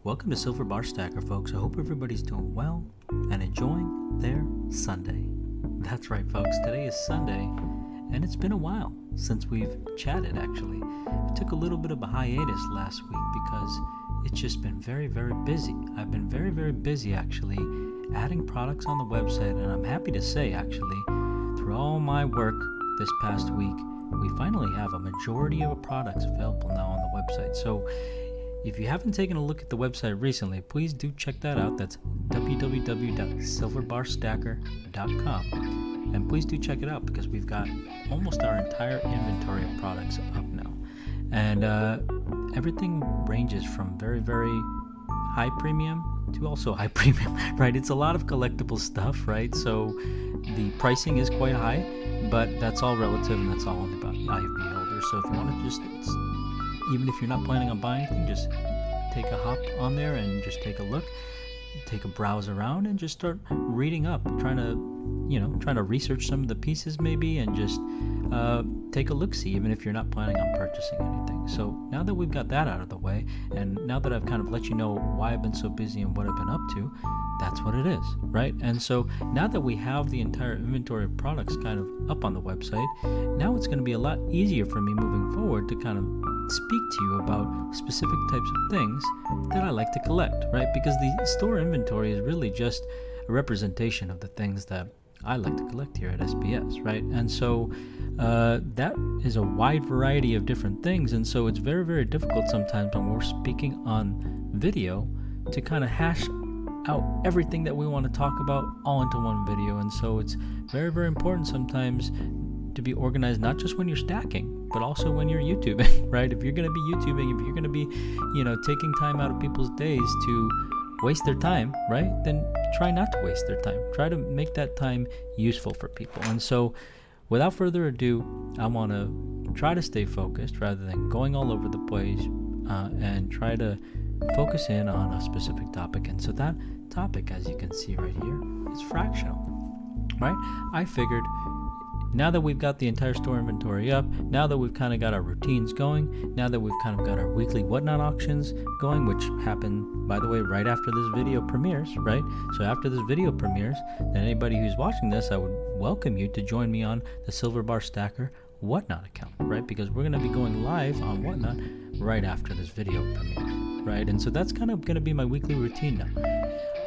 Welcome to Silver Bar Stacker, folks. I hope everybody's doing well and enjoying their Sunday. That's right, folks. Today is Sunday, and it's been a while since we've chatted, actually. We took a little bit of a hiatus last week because it's just been very, very busy. I've been very, very busy, actually, adding products on the website, and I'm happy to say, actually, through all my work this past week, we finally have a majority of products available now on the website. So if you haven't taken a look at the website recently, please do check that out. That's www.silverbarstacker.com. And please do check it out because we've got almost our entire inventory of products up now. And everything ranges from very, very high premium to also high premium, right? It's a lot of collectible stuff, right? So the pricing is quite high, but that's all relative and that's all only about the eye of beholder. So if you want to just, even if you're not planning on buying anything, just take a hop on there and just take a look, take a browse around and just start reading up, trying to research some of the pieces maybe and just take a look-see, even if you're not planning on purchasing anything. So now that we've got that out of the way, and now that I've kind of let you know why I've been so busy and what I've been up to, that's what it is, right? And so now that we have the entire inventory of products kind of up on the website, now it's going to be a lot easier for me moving forward to kind of speak to you about specific types of things that I like to collect, right? Because the store inventory is really just a representation of the things that I like to collect here at SBS, right? And so that is a wide variety of different things, and so it's very, very difficult sometimes when we're speaking on video to kind of hash out everything that we want to talk about all into one video. And so it's very, very important sometimes to be organized, not just when you're stacking, but also when you're YouTubing, right? If you're going to be YouTubing, if you're going to be, taking time out of people's days to waste their time, right? Then try not to waste their time. Try to make that time useful for people. And so without further ado, I want to try to stay focused rather than going all over the place and try to focus in on a specific topic. And so that topic, as you can see right here, is fractional, right? I figured now that we've got the entire store inventory up, now that we've kind of got our routines going, now that we've kind of got our weekly whatnot auctions going, which happen, by the way, right after this video premieres, right? So after this video premieres, then anybody who's watching this, I would welcome you to join me on the Silver Bar Stacker Whatnot account, right? Because we're going to be going live on Whatnot right after this video premieres, right? And so that's kind of going to be my weekly routine now.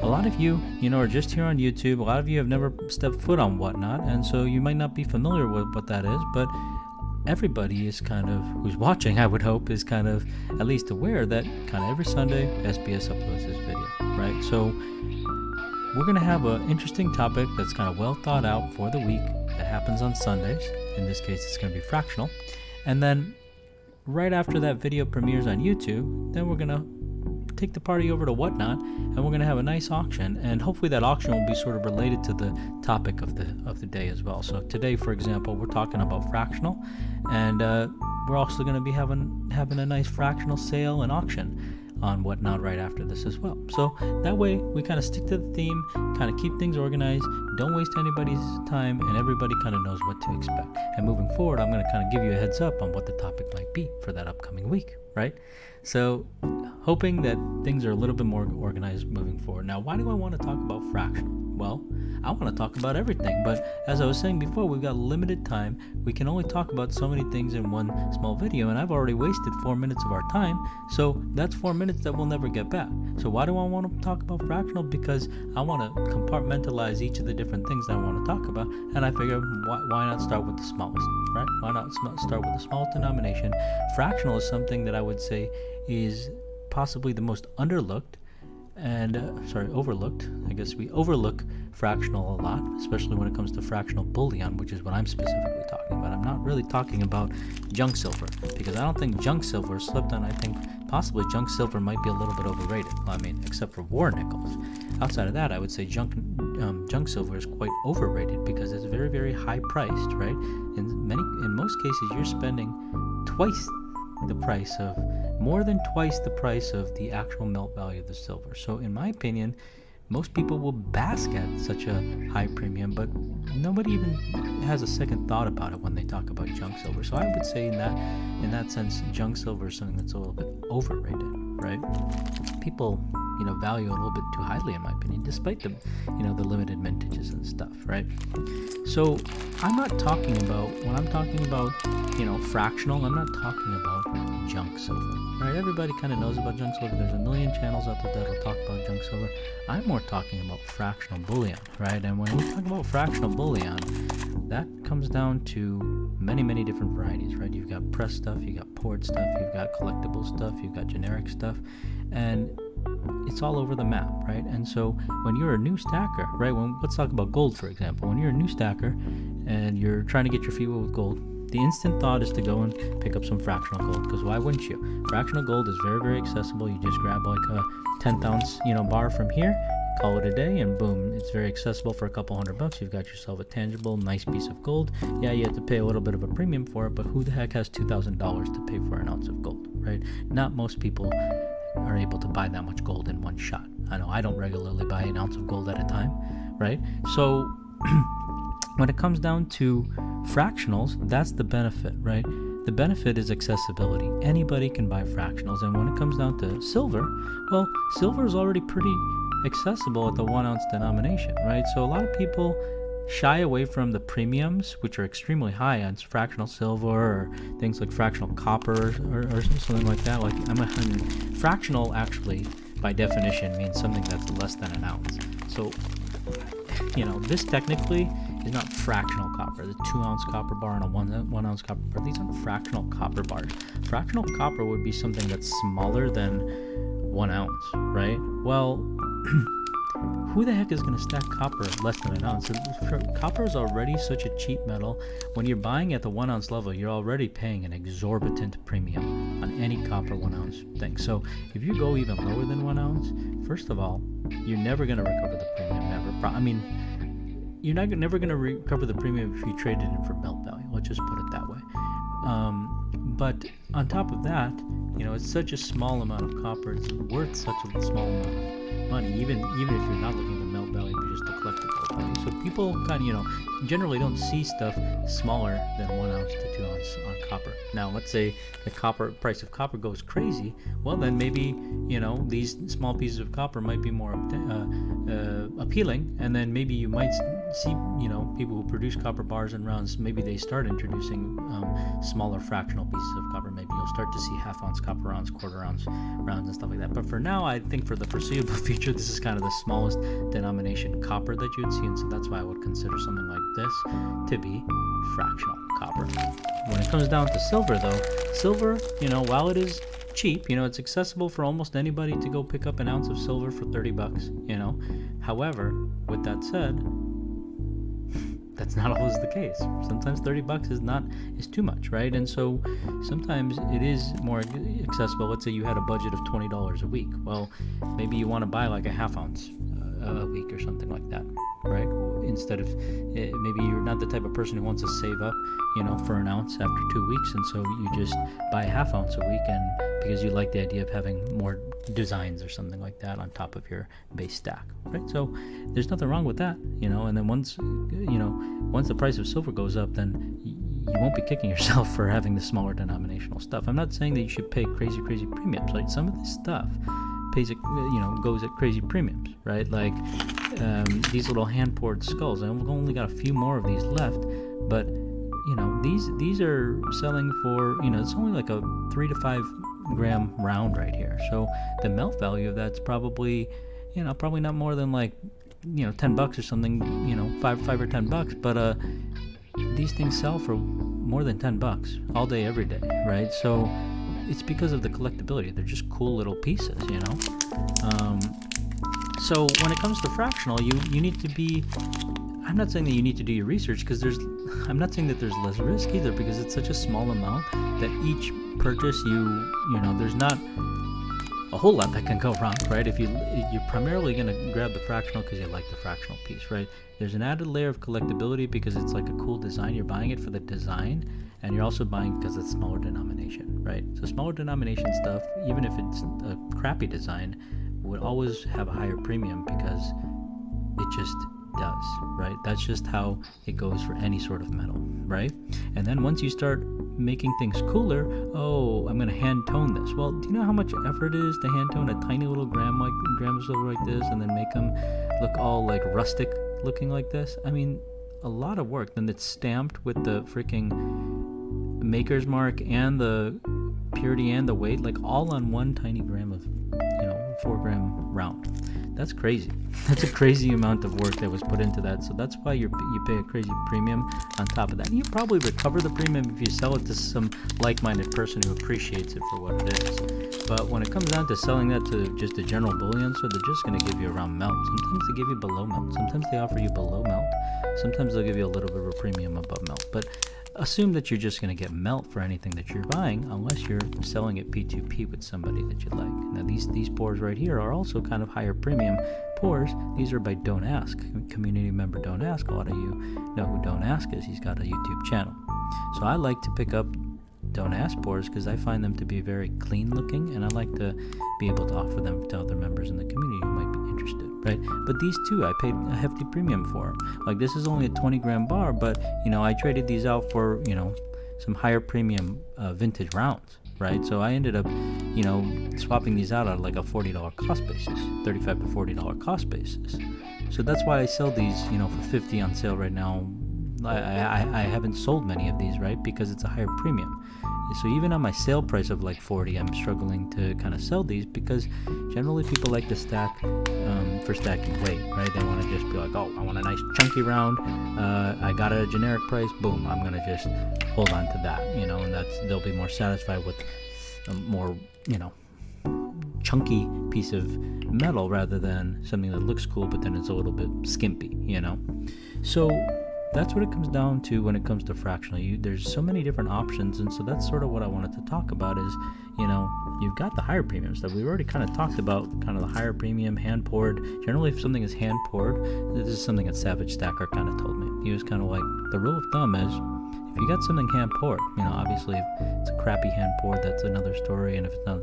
A lot of you, are just here on YouTube. A lot of you have never stepped foot on Whatnot, and so you might not be familiar with what that is, but everybody is kind of, who's watching, I would hope, is kind of at least aware that kind of every Sunday, SBS uploads this video, right? So we're going to have an interesting topic that's kind of well thought out for the week that happens on Sundays. In this case, it's going to be fractional. And then right after that video premieres on YouTube, then we're going to take the party over to Whatnot, and we're going to have a nice auction, and hopefully that auction will be sort of related to the topic of the day as well. So today, for example, we're talking about fractional, and we're also going to be having a nice fractional sale and auction on Whatnot right after this as well. So that way we kind of stick to the theme, kind of keep things organized, don't waste anybody's time, and everybody kind of knows what to expect. And moving forward, I'm going to kind of give you a heads up on what the topic might be for that upcoming week, right? So hoping that things are a little bit more organized moving forward. Now, why do I want to talk about fractional? Well, I want to talk about everything, but as I was saying before, we've got limited time. We can only talk about so many things in one small video, and I've already wasted 4 minutes of our time, so that's 4 minutes that we'll never get back. So why do I want to talk about fractional? Because I want to compartmentalize each of the different things that I want to talk about, and I figure why not start with the smallest, right? Why not start with the smallest denomination? Fractional is something that I would say is possibly the most underlooked overlooked. I guess we overlook fractional a lot, especially when it comes to fractional bullion, which is what I'm specifically talking about. I'm not really talking about junk silver, because I don't think junk silver is slept on. I think possibly junk silver might be a little bit overrated. I mean, except for war nickels. Outside of that, I would say junk silver is quite overrated because it's very, very high priced, right? In most cases, you're spending more than twice the price of the actual melt value of the silver. So in my opinion, most people will bask at such a high premium, but nobody even has a second thought about it when they talk about junk silver. So I would say in that sense, junk silver is something that's a little bit overrated, right? People, value a little bit too highly, in my opinion, despite the, the limited mintages and stuff, right? So I'm not talking about, when I'm talking about, fractional, I'm not talking about junk silver, right? Everybody kind of knows about junk silver. There's a million channels out there that'll talk about junk silver. I'm more talking about fractional bullion, right? And when we talk about fractional bullion, that comes down to many, many different varieties, right? You've got pressed stuff, you've got poured stuff, you've got collectible stuff, you've got generic stuff, and it's all over the map, right? And so when you're a new stacker, right? Let's talk about gold, for example. When you're a new stacker and you're trying to get your feet wet with gold, the instant thought is to go and pick up some fractional gold, because why wouldn't you? Fractional gold is very, very accessible. You just grab like a 10th ounce, bar from here, call it a day, and boom, it's very accessible for a couple $100. You've got yourself a tangible, nice piece of gold. Yeah, you have to pay a little bit of a premium for it, but who the heck has $2,000 to pay for an ounce of gold, right? Not most people are able to buy that much gold in one shot. I know I don't regularly buy an ounce of gold at a time, right? So when it comes down to fractionals, that's the benefit, right? The benefit is accessibility. Anybody can buy fractionals. And when it comes down to silver, well, silver is already pretty accessible at the 1 ounce denomination, right? So a lot of people shy away from the premiums, which are extremely high on fractional silver or things like fractional copper or something like that. Fractional actually, by definition, means something that's less than an ounce. So, this technically is not fractional copper. The 2 ounce copper bar and a 1 ounce copper bar, these aren't fractional copper bars. Fractional copper would be something that's smaller than 1 ounce, right? Well, who the heck is going to stack copper at less than an ounce? Copper is already such a cheap metal. When you're buying at the 1 ounce level, you're already paying an exorbitant premium on any copper 1 ounce thing. So if you go even lower than 1 ounce, first of all, you're never going to recover the premium, never. You're never going to recover the premium if you trade it in for melt value. Let's just put it that way. But on top of that, it's such a small amount of copper. It's worth such a small amount of money, even if you're not looking at the melt value, but just the collectible value. So people generally don't see stuff smaller than 1 ounce to 2 ounce on copper. Now, let's say the price of copper goes crazy. Well, then maybe these small pieces of copper might be more appealing, and then maybe you might see people who produce copper bars and rounds. Maybe they start introducing smaller fractional pieces of copper. Maybe you'll start to see half-ounce copper rounds, quarter-ounce rounds, and stuff like that. But for now, I think for the foreseeable future, this is kind of the smallest denomination copper that you would see, and so that's why I would consider something like this to be fractional copper. When it comes down to silver, though, silver, while it is cheap, it's accessible for almost anybody to go pick up an ounce of silver for $30, However, with that said, that's not always the case. Sometimes $30 is too much, right? And so sometimes it is more accessible. Let's say you had a budget of $20 a week. Well, maybe you want to buy like a half ounce a week or something like that, right? Instead of, maybe you're not the type of person who wants to save up, for an ounce after 2 weeks, and so you just buy a half ounce a week, and because you like the idea of having more designs or something like that on top of your base stack, right? So there's nothing wrong with that, and then once the price of silver goes up, then you won't be kicking yourself for having the smaller denominational stuff. I'm not saying that you should pay crazy premiums. Like some of this stuff goes at crazy premiums, right? Like these little hand-poured skulls. I've only got a few more of these left, but these are selling for it's only like a 3 to 5 gram round right here. So the melt value of that's probably probably not more than like $10 or something, $5 or $10, but these things sell for more than $10 all day, every day, right? So it's because of the collectability. They're just cool little pieces, So when it comes to fractional, you need to be, I'm not saying that you need to do your research, because I'm not saying that there's less risk either, because it's such a small amount that each purchase there's not a whole lot that can go wrong, right? You're primarily going to grab the fractional because you like the fractional piece, right? There's an added layer of collectability because it's like a cool design. You're buying it for the design, and you're also buying because it's smaller denomination, right? So smaller denomination stuff, even if it's a crappy design, would always have a higher premium because it just does, right? That's just how it goes for any sort of metal, right? And then once you start making things cooler, I'm going to hand tone this. Well, do you know how much effort it is to hand tone a tiny little gram of silver like this and then make them look all like rustic looking like this? I mean, a lot of work. Then it's stamped with the freaking maker's mark and the purity and the weight, like all on one tiny gram of 4-gram round. That's crazy. That's a crazy amount of work that was put into that. So that's why you pay a crazy premium on top of that. And you probably recover the premium if you sell it to some like-minded person who appreciates it for what it is. But when it comes down to selling that to just a general bullion, so they're just going to give you around melt. Sometimes they give you below melt. Sometimes they offer you below melt. Sometimes they'll give you a little bit of a premium above melt. But assume that you're just going to get melt for anything that you're buying, unless you're selling it P2P with somebody that you like. Now these pours right here are also kind of higher premium pours. These are by Don't Ask, community member Don't Ask. A lot of you know who Don't Ask is. He's got a YouTube channel. So I like to pick up Don't Ask pours because I find them to be very clean looking, and I like to be able to offer them to other members in the community who might be interested, right? But these two I paid a hefty premium for. Like, this is only a 20-gram bar, but I traded these out for some higher premium vintage rounds, right? So I ended up swapping these out at like a $40 cost basis, $35 to $40 cost basis. So that's why I sell these for $50 on sale right now. I haven't sold many of these, right? Because it's a higher premium. So even on my sale price of like $40, I'm struggling to kind of sell these because generally people like to stack for stacking weight, right? They want to just be like, I want a nice chunky round. I got it at a generic price. Boom, I'm gonna just hold on to that, and they'll be more satisfied with a more chunky piece of metal rather than something that looks cool but then it's a little bit skimpy, So that's what it comes down to when it comes to fractional. There's so many different options, and so that's sort of what I wanted to talk about is, you've got the higher premium stuff. We've already kind of talked about kind of the higher premium, hand-poured. Generally, if something is hand-poured, this is something that Savage Stacker kind of told me. He was kind of like, the rule of thumb is, if you got something hand-poured, obviously if it's a crappy hand-poured, that's another story, and if it's not,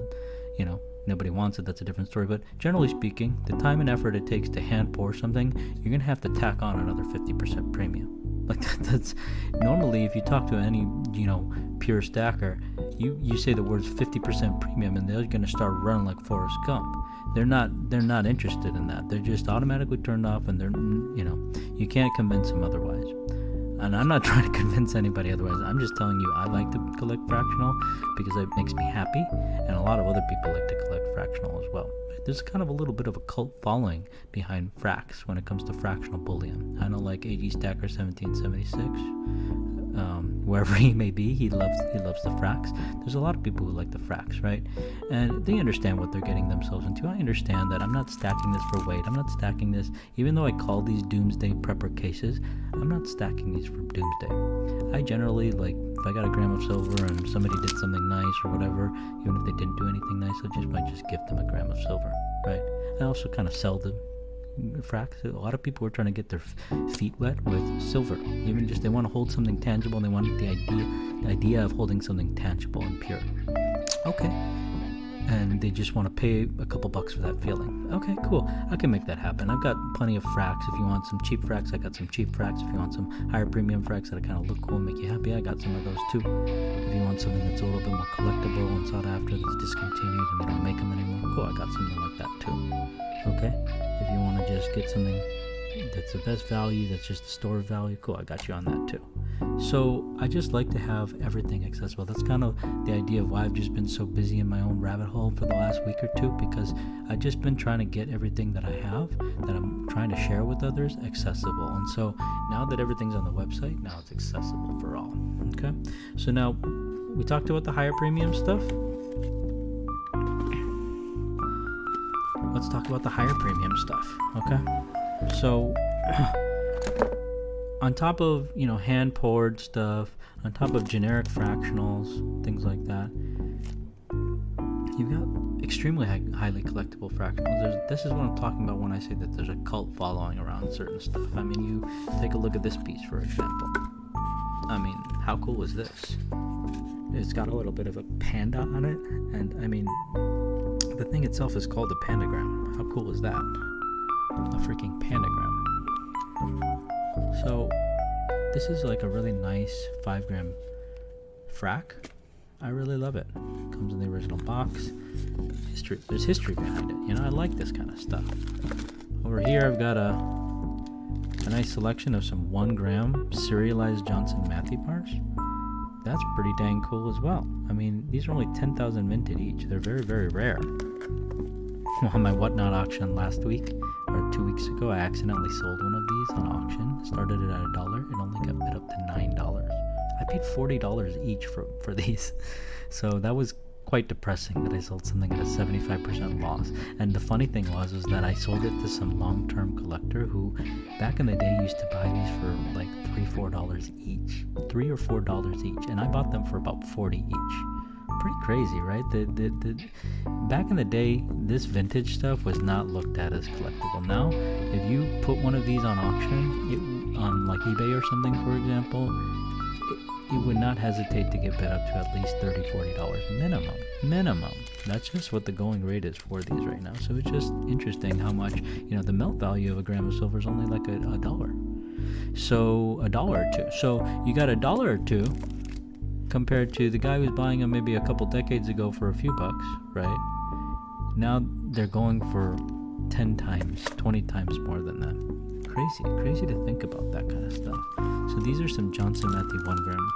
nobody wants it, that's a different story. But generally speaking, the time and effort it takes to hand pour something, you're going to have to tack on another 50% premium. Like that's normally, if you talk to any, pure stacker, you say the words 50% premium and they're going to start running like Forrest Gump. They're not interested in that. They're just automatically turned off, and they're, you can't convince them otherwise. And I'm not trying to convince anybody otherwise. I'm just telling you I like to collect fractional because it makes me happy, and a lot of other people like to collect fractional as well. There's kind of a little bit of a cult following behind fracs when it comes to fractional bullion. I know, like AG Stacker 1776, wherever he may be, he loves the fracs. There's a lot of people who like the fracs, right? And they understand what they're getting themselves into. I understand that I'm not stacking this for weight. I'm not stacking this, even though I call these doomsday prepper cases, I'm not stacking these for doomsday. I generally, like, if I got a gram of silver and somebody did something nice or whatever, even if they didn't do anything nice, I might just give them a gram of silver, right? I also kind of sell the fracs. A lot of people are trying to get their feet wet with silver. Even just they want to hold something tangible, and they want the idea of holding something tangible and pure. Okay. And they just want to pay a couple bucks for that feeling. Okay, cool. I can make that happen. I've got plenty of fracs. If you want some cheap fracs, I got some cheap fracs. If you want some higher premium fracs that kind of look cool and make you happy, I got some of those too. If you want something that's a little bit more collectible and sought after, that's discontinued and they don't make them anymore, cool, I got something like that too. Okay? If you want to just get something that's the best value, that's just the store value, cool, I got you on that too. So I just like to have everything accessible. That's kind of the idea of why I've just been so busy in my own rabbit hole for the last week or two, because I've just been trying to get everything that I have, that I'm trying to share with others, accessible. And so now that everything's on the website, now it's accessible for all. Okay? So now we talked about the higher premium stuff. let's talk about the higher premium stuff. Okay, so on top of hand poured stuff, on top of generic fractionals, things like that, you've got extremely highly collectible fractionals. This is what I'm talking about when I say that there's a cult following around certain stuff. I mean, you take a look at this piece, for example. I mean, how cool is this? It's got a little bit of a panda on it, and I mean, the thing itself is called a pandagram. How cool is that? A freaking pandagram. So this is like a really nice 5-gram frac. I really love it. Comes in the original box. There's history behind it. I like this kind of stuff. Over here I've got a nice selection of some 1-gram serialized Johnson Matthey bars. That's pretty dang cool as well. I mean, these are only 10,000 minted each. They're very, very rare. On my Whatnot auction last week, or 2 weeks ago, I accidentally sold one of these on auction. Started it at $1. It only got bid up to $9. I paid $40 each for these. So that was quite depressing that I sold something at a 75% loss. And the funny thing was that I sold it to some long-term collector who back in the day used to buy these for like $3-4 each. $3 or $4 each. And I bought them for about $40 each. Pretty crazy, right? Back in the day, this vintage stuff was not looked at as collectible. Now, if you put one of these on auction, on like eBay or something, for example, you would not hesitate to get bid up to at least $30-40 minimum. That's just what the going rate is for these right now. So it's just interesting how much, the melt value of a gram of silver is only like a dollar. So $1 or $2. So you got $1 or $2 compared to the guy who's buying them maybe a couple decades ago for a few bucks, right? Now they're going for 10 times, 20 times more than that. Crazy to think about that kind of stuff. So these are some Johnson Matthey 1-gram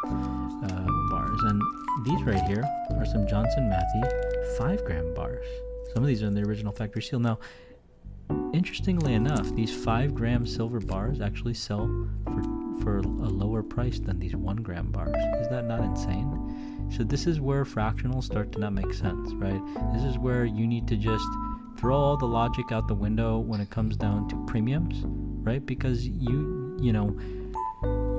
bars, and these right here are some Johnson Matthey 5-gram bars. Some of these are in the original factory seal. Now, interestingly enough, these 5-gram silver bars actually sell for a lower price than these 1-gram bars. Is that not insane? So this is where fractionals start to not make sense, right? This is where you need to just throw all the logic out the window when it comes down to premiums, right? Because you're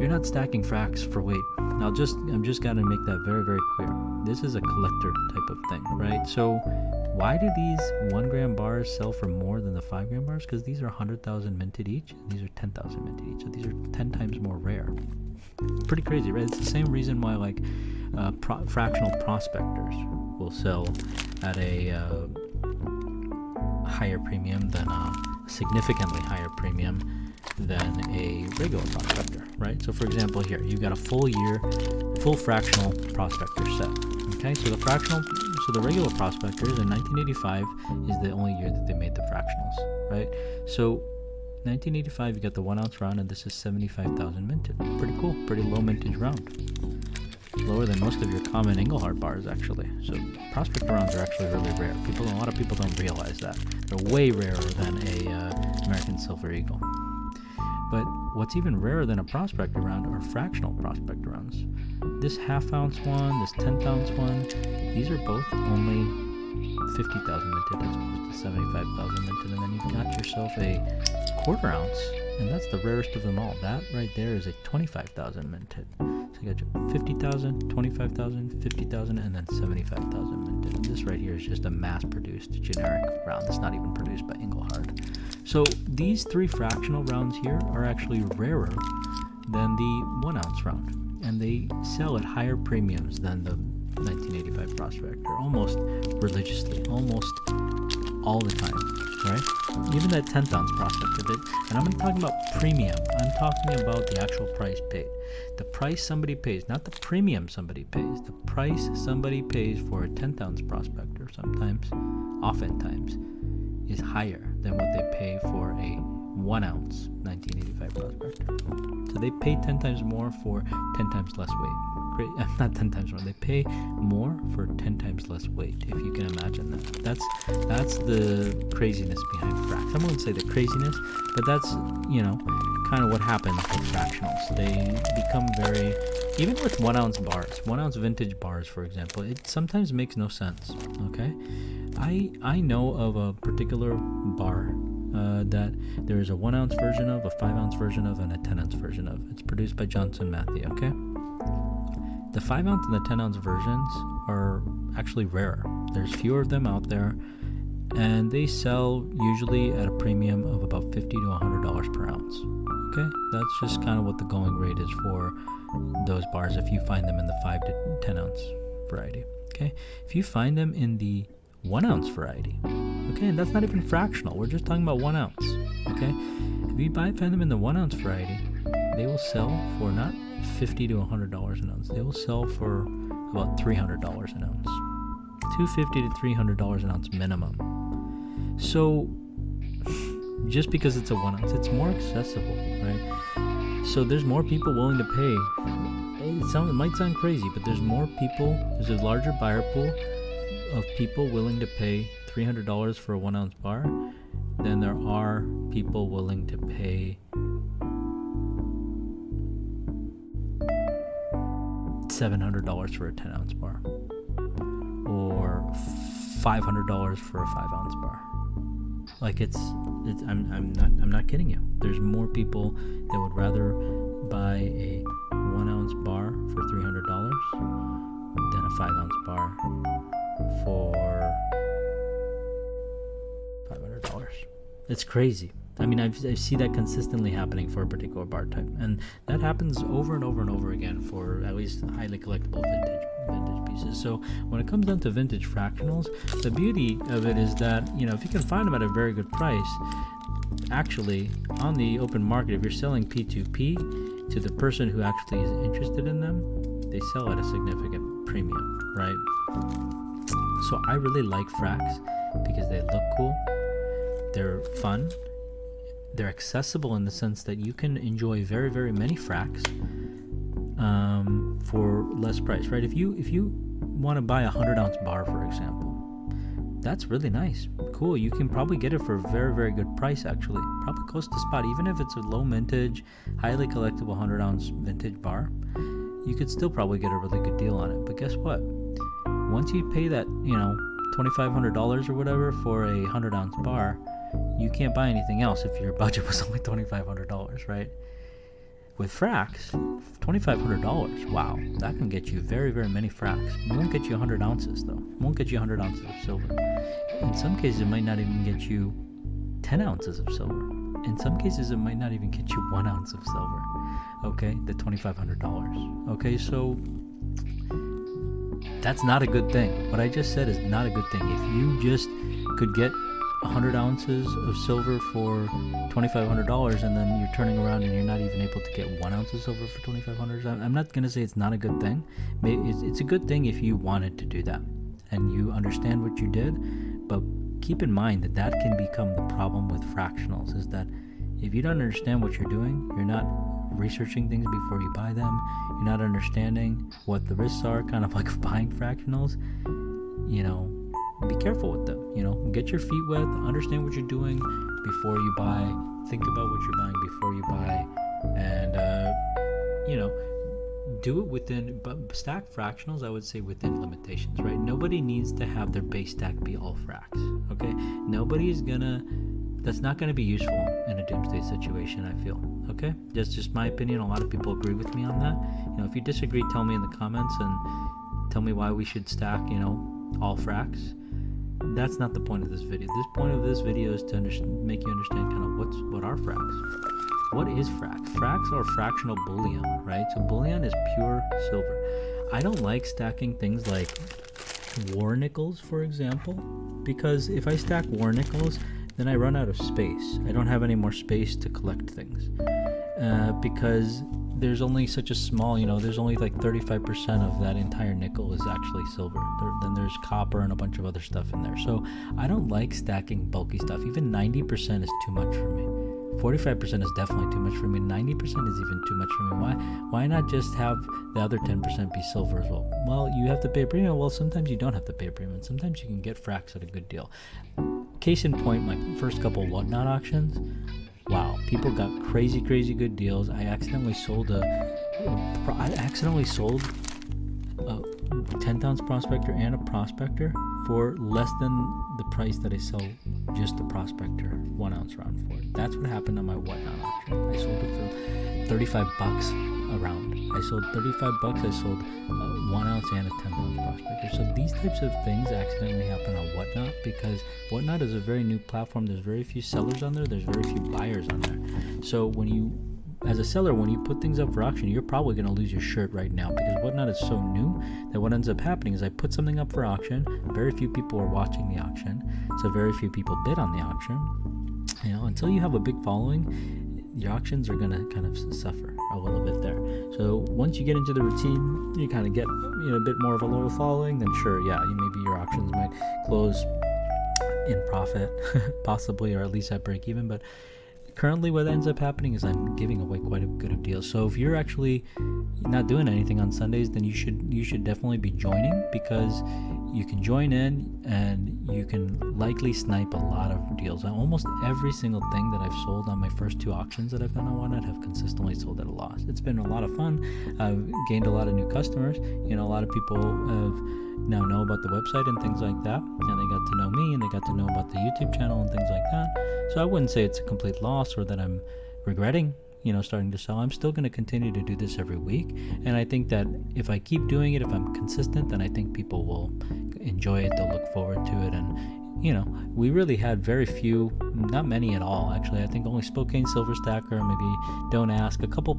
not stacking fracs for weight. I'm just gotta make that very, very clear. This is a collector type of thing, right? So why do these 1-gram bars sell for more than the 5-gram bars? Because these are 100,000 minted each, and these are 10,000 minted each. So these are 10 times more rare. Pretty crazy, right? It's the same reason why fractional prospectors will sell at a higher premium than significantly higher premium than a regular prospector, right? So for example, here you've got a full fractional prospector set. Okay, so the regular prospectors in 1985 is the only year that they made the fractionals, right? So 1985, you got the 1 ounce round, and this is 75,000 minted. Pretty cool, pretty low mintage round. Lower than most of your common Engelhard bars, actually. So prospector rounds are actually really rare. A lot of people don't realize that. They're way rarer than a American Silver Eagle. But what's even rarer than a prospector round are fractional prospector rounds. This 1/2 ounce one, this 10th ounce one, these are both only 50,000 minted as opposed to 75,000 minted. And then you've got yourself a 1/4 ounce, and that's the rarest of them all. That right there is a 25,000 minted. So you got your 50,000, 25,000, 50,000, and then 75,000 minted. And this right here is just a mass-produced generic round that's not even produced by Engelhard. So these 3 fractional rounds here are actually rarer than the 1 ounce round, and they sell at higher premiums than the 1985 prospector, almost religiously, almost all the time, right? Even that 10th ounce prospector, and I'm not talking about premium, I'm talking about the actual price paid. The price somebody pays, not the premium somebody pays, the price somebody pays for a 10th ounce prospector oftentimes, is higher than what they pay for a 1 ounce 1985 prospector. So they pay 10 times more for 10 times less weight. Not 10 times more. They pay more for 10 times less weight, if you can imagine that. That's the craziness behind fracs. I wouldn't say the craziness, but that's, kind of what happens with fractionals. They become very, even with 1 ounce bars, 1 ounce vintage bars, for example, it sometimes makes no sense, okay? I know of a particular bar that there is a 1 ounce version of, a 5 ounce version of, and a 10 ounce version of. It's produced by Johnson Matthey, okay? The 5 ounce and the 10 ounce versions are actually rarer. There's fewer of them out there, and they sell usually at a premium of about $50 to $100 per ounce. Okay, that's just kind of what the going rate is for those bars if you find them in the 5 to 10 ounce variety. Okay, if you find them in the 1 ounce variety, okay, and that's not even fractional, we're just talking about 1 ounce. Okay, if you find them in the 1 ounce variety, they will sell for not $50 to $100 an ounce. They will sell for about $300 an ounce, $250 to $300 an ounce minimum. So just because it's a 1 ounce, it's more accessible, right? So there's more people willing to pay. It might sound crazy, but there's more people, there's a larger buyer pool of people willing to pay $300 for a 1 ounce bar than there are people willing to pay $700 for a 10 ounce bar or $500 for a 5 ounce bar. Like I'm not kidding you. There's more people that would rather buy a 1 ounce bar for $300 than a 5 ounce bar for $500. It's crazy. I mean, I see that consistently happening for a particular bar type, and that happens over and over and over again for at least highly collectible vintage pieces. So when it comes down to vintage fractionals, the beauty of it is that, you know, if you can find them at a very good price, actually on the open market, if you're selling P2P to the person who actually is interested in them, they sell at a significant premium, right? So I really like fracs because they look cool, they're fun, they're accessible in the sense that you can enjoy very, very many fracs for less price, right? If you want to buy a 100 ounce bar, for example, that's really nice, cool. You can probably get it for a very, very good price, actually, probably close to spot. Even if it's a low mintage, highly collectible 100 ounce vintage bar, you could still probably get a really good deal on it. But guess what? Once you pay that, you know, $2,500 or whatever for a 100 ounce bar, you can't buy anything else if your budget was only $2,500, right? With fracs, $2,500, wow, that can get you very, very many fracs. It won't get you 100 ounces, though. It won't get you 100 ounces of silver. In some cases, it might not even get you 10 ounces of silver. In some cases, it might not even get you 1 ounce of silver, okay, the $2,500. Okay, so that's not a good thing. What I just said is not a good thing. If you just could get 100 ounces of silver for $2,500 and then you're turning around and you're not even able to get 1 ounce of silver for $2,500, I'm not going to say it's not a good thing. It's a good thing if you wanted to do that and you understand what you did, but keep in mind that that can become the problem with fractionals, is that if you don't understand what you're doing, you're not researching things before you buy them, you're not understanding what the risks are, kind of like buying fractionals, you know, be careful with them. You know, get your feet wet, understand what you're doing before you buy, think about what you're buying before you buy, and you know, do it within, but stack fractionals, I would say, within limitations, right? Nobody needs to have their base stack be all fracs, okay? That's not gonna be useful in a doomsday situation, I feel, okay? That's just my opinion. A lot of people agree with me on that. You know, if you disagree, tell me in the comments and tell me why we should stack, you know, all fracs. That's not the point of this video. The point of this video is to make you understand kind of what are fracs. What is frac? Fracs are fractional bullion, right? So bullion is pure silver. I don't like stacking things like war nickels, for example, because if I stack war nickels, then I run out of space. I don't have any more space to collect things because there's only such a small, you know, there's only like 35% of that entire nickel is actually silver. Then there's copper and a bunch of other stuff in there. So I don't like stacking bulky stuff. Even 90% is too much for me. 45% is definitely too much for me. 90% is even too much for me. Why not just have the other 10% be silver as well? Well, you have to pay a premium. Well, sometimes you don't have to pay a premium. Sometimes you can get fracs at a good deal. Case in point, my first couple of whatnot auctions. Wow, people got crazy good deals. I accidentally sold a 10 ounce prospector and a prospector for less than the price that I sell just the Prospector 1 ounce round for. That's what happened on my whatnot auction. I sold it for 35 bucks a round. I sold 35 bucks. I sold 1 ounce and a 10 ounce Prospector. So these types of things accidentally happen on Whatnot because Whatnot is a very new platform. There's very few sellers on there. There's very few buyers on there. So when you, as a seller, when you put things up for auction, you're probably going to lose your shirt right now because Whatnot is so new that what ends up happening is I put something up for auction. Very few people are watching the auction. So very few people bid on the auction. You know, until you have a big following, your auctions are going to kind of suffer a little bit there. So once you get into the routine, you kind of get, you know, a bit more of a lower following, then sure, yeah, maybe your auctions might close in profit, possibly, or at least at break even. But currently what ends up happening is I'm giving away quite a good of deals. So if you're actually not doing anything on Sundays, then you should definitely be joining, because you can join in and you can likely snipe a lot of deals. Almost every single thing that I've sold on my first 2 auctions that I've done on Whatnot have consistently sold at a loss. It's been a lot of fun. I've gained a lot of new customers. You know, a lot of people have now know about the website and things like that, and they got to know me and they got to know about the YouTube channel and things like that. So I wouldn't say it's a complete loss or that I'm regretting, you know, starting to sell. I'm still going to continue to do this every week, and I think that if I keep doing it, if I'm consistent, then I think people will enjoy it. They'll look forward to it. And you know, we really had very few, not many at all actually. I think only Spokane Silver Stacker, maybe Don't Ask, a couple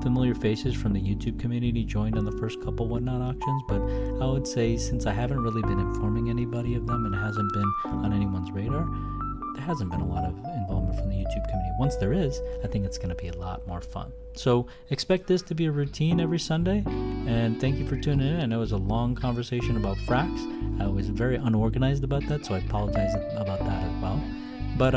familiar faces from the YouTube community joined on the first couple Whatnot auctions. But I would say, since I haven't really been informing anybody of them and it hasn't been on anyone's radar, there hasn't been a lot of involvement from the YouTube community. Once there is, I think it's going to be a lot more fun. So expect this to be a routine every Sunday, and thank you for tuning in. I know it was a long conversation about fracs. I was very unorganized about that, so I apologize about that as well. But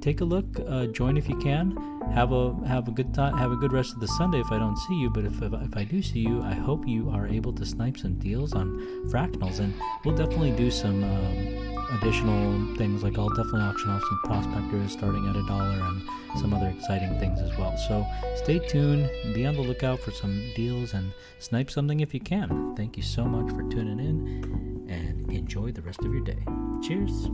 take a look, join if you can. Have a good time. Have a good rest of the Sunday if I don't see you. But if I do see you, I hope you are able to snipe some deals on fractionals, and we'll definitely do some additional things. Like I'll definitely auction off some prospectors starting at $1 and some other exciting things as well. So stay tuned, be on the lookout for some deals, and snipe something if you can. Thank you so much for tuning in, and enjoy the rest of your day. Cheers.